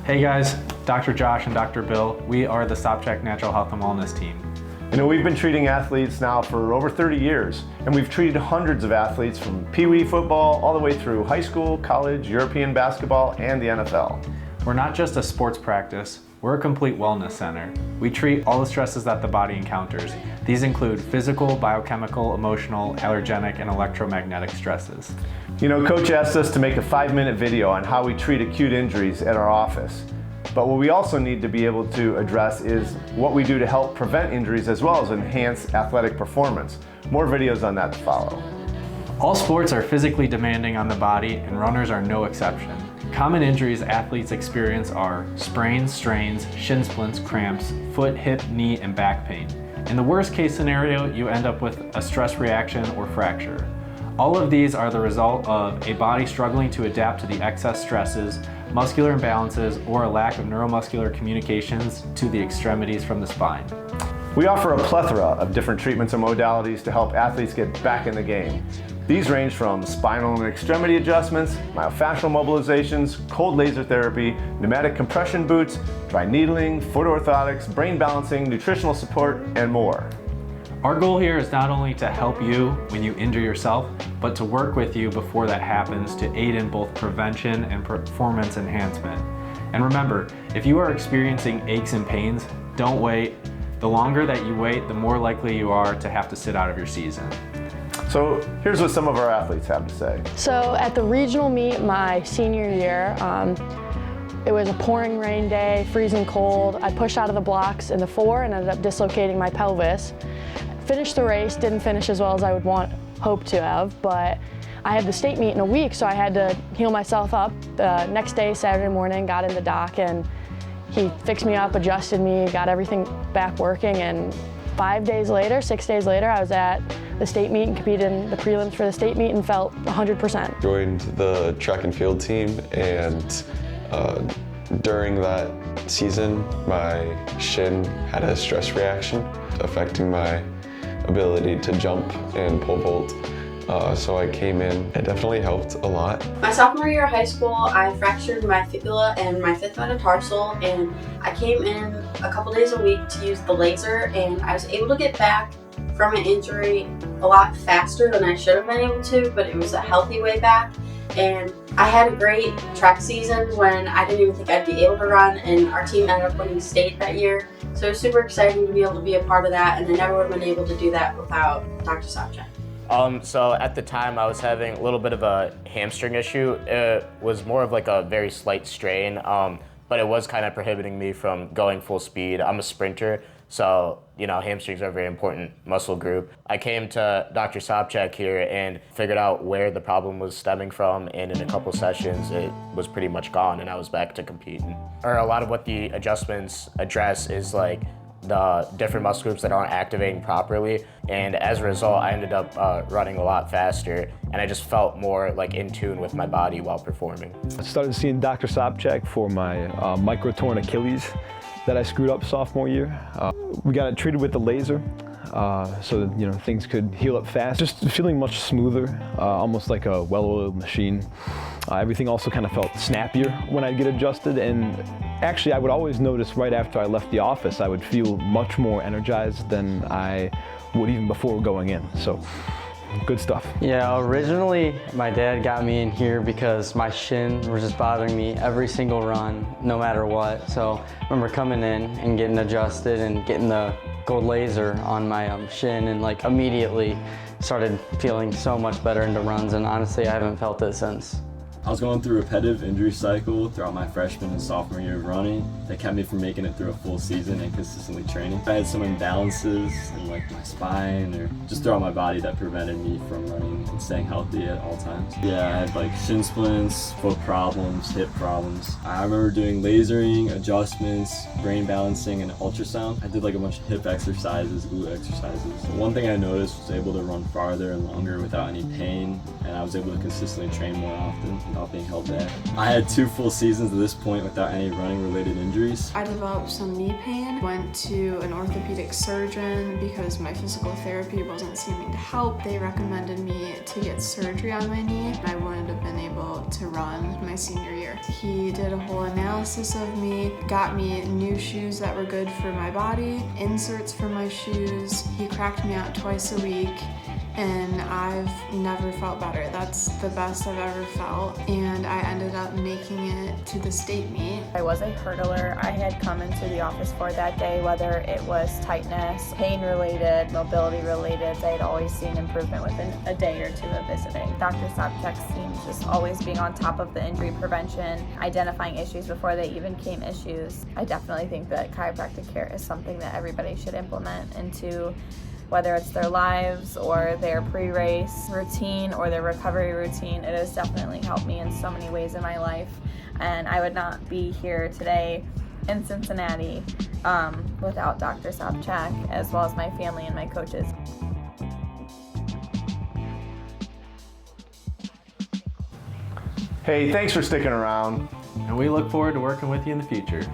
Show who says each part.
Speaker 1: Hey guys, Dr. Josh and Dr. Bill. We are the Sopchak Natural Health and Wellness team.
Speaker 2: You know, we've been treating athletes now for over 30 years, and we've treated hundreds of athletes from Pee Wee football all the way through high school, college, European basketball, and the NFL.
Speaker 1: We're not just a sports practice, we're a complete wellness center. We treat all the stresses that the body encounters. These include physical, biochemical, emotional, allergenic, and electromagnetic stresses.
Speaker 2: You know, Coach asked us to make a 5-minute video on how we treat acute injuries at our office. But what we also need to be able to address is what we do to help prevent injuries as well as enhance athletic performance. More videos on that to follow.
Speaker 1: All sports are physically demanding on the body, and runners are no exception. Common injuries athletes experience are sprains, strains, shin splints, cramps, foot, hip, knee, and back pain. In the worst case scenario, you end up with a stress reaction or fracture. All of these are the result of a body struggling to adapt to the excess stresses, muscular imbalances, or a lack of neuromuscular communications to the extremities from the spine.
Speaker 2: We offer a plethora of different treatments and modalities to help athletes get back in the game. These range from spinal and extremity adjustments, myofascial mobilizations, cold laser therapy, pneumatic compression boots, dry needling, foot orthotics, brain balancing, nutritional support, and more.
Speaker 1: Our goal here is not only to help you when you injure yourself, but to work with you before that happens to aid in both prevention and performance enhancement. And remember, if you are experiencing aches and pains, don't wait. The longer that you wait, the more likely you are to have to sit out of your season.
Speaker 2: So here's what some of our athletes have to say.
Speaker 3: So at the regional meet my senior year, it was a pouring rain day, freezing cold. I pushed out of the blocks in the 4 and ended up dislocating my pelvis. Finished the race, didn't finish as well as I would hope to have, but I had the state meet in a week, so I had to heal myself up. The next day, Saturday morning, got in the doc and he fixed me up, adjusted me, got everything back working, and 6 days later, I was at the state meet and competed in the prelims for the state meet and felt 100%.
Speaker 4: Joined the track and field team, and during that season, my shin had a stress reaction affecting my ability to jump and pole vault. So I came in. It definitely helped a lot.
Speaker 5: My sophomore year of high school, I fractured my fibula and my 5th metatarsal, and I came in a couple days a week to use the laser, and I was able to get back from an injury a lot faster than I should have been able to, but it was a healthy way back. And I had a great track season when I didn't even think I'd be able to run, and our team ended up winning state that year. So it was super exciting to be able to be a part of that, and I never would have been able to do that without Dr. Sopchak.
Speaker 6: So at the time I was having a little bit of a hamstring issue. It was more of like a very slight strain, but it was kind of prohibiting me from going full speed. I'm a sprinter, so you know, hamstrings are a very important muscle group. I came to Dr. Sopchak here and figured out where the problem was stemming from, and in a couple sessions it was pretty much gone and I was back to competing. Or a lot of what the adjustments address is like the different muscle groups that aren't activating properly, and as a result I ended up running a lot faster, and I just felt more like in tune with my body while performing.
Speaker 7: I started seeing Dr. Sopchak for my micro-torn Achilles that I screwed up sophomore year. We got it treated with the laser so that, you know, things could heal up fast. Just feeling much smoother, almost like a well-oiled machine. Everything also kind of felt snappier when I'd get adjusted, and actually I would always notice right after I left the office I would feel much more energized than I would even before going in. So good stuff.
Speaker 8: Yeah, originally my dad got me in here because my shin was just bothering me every single run, no matter what. So I remember coming in and getting adjusted and getting the gold laser on my shin, and like immediately started feeling so much better into runs, and honestly I haven't felt it since.
Speaker 9: I was going through a repetitive injury cycle throughout my freshman and sophomore year of running that kept me from making it through a full season and consistently training. I had some imbalances in like my spine or just throughout my body that prevented me from running and staying healthy at all times. Yeah, I had like shin splints, foot problems, hip problems. I remember doing lasering, adjustments, brain balancing, and ultrasound. I did like a bunch of hip exercises, glute exercises. One thing I noticed was able to run farther and longer without any pain, and I was able to consistently train more often. without being held back. I had 2 full seasons at this point without any running related injuries.
Speaker 10: I developed some knee pain, went to an orthopedic surgeon because my physical therapy wasn't seeming to help. They recommended me to get surgery on my knee. I wouldn't have been able to run my senior year. He did a whole analysis of me, got me new shoes that were good for my body, inserts for my shoes. He cracked me out twice a week, and I've never felt better. That's the best I've ever felt, and I ended up making it to the state meet.
Speaker 11: I was a hurdler. I had come into the office for that day, whether it was tightness, pain related, mobility related. I had always seen improvement within a day or 2 of visiting. Dr. Sopchak seems just always being on top of the injury prevention, identifying issues before they even became issues. I definitely think that chiropractic care is something that everybody should implement into whether it's their lives or their pre-race routine or their recovery routine. It has definitely helped me in so many ways in my life, and I would not be here today in Cincinnati without Dr. Sopchak, as well as my family and my coaches.
Speaker 2: Hey, thanks for sticking around.
Speaker 1: And we look forward to working with you in the future.